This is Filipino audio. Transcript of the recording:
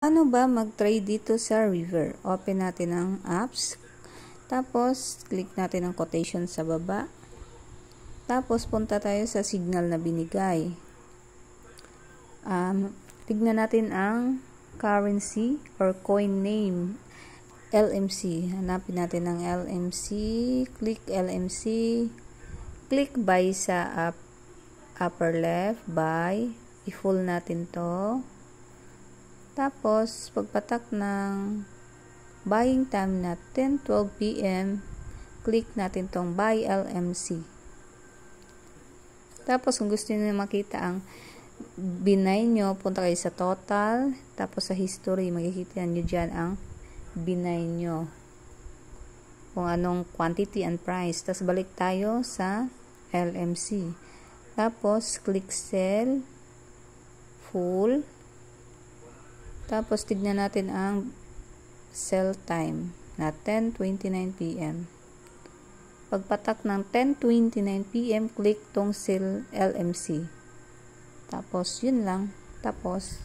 Ano ba mag-trade dito sa River? Open natin ang apps. Tapos, click natin ang quotation sa baba. Tapos, punta tayo sa signal na binigay. Tignan natin ang currency or coin name. LMC. Hanapin natin ang LMC. Click LMC. Click buy sa upper left. Buy. I-full natin to. Tapos, pagpatak ng buying time na 10:12 PM, click natin tong buy LMC. Tapos, kung gusto niyo makita ang binay nyo, punta kayo sa total. Tapos, sa history, makikita nyo dyan ang binay nyo. Kung anong quantity and price. Tapos, balik tayo sa LMC. Tapos, click sell, full. Tapos, tignan natin ang sell time na 10:29 PM. Pagpatak ng 10:29 PM, click tong sell LMC. Tapos, yun lang. Tapos,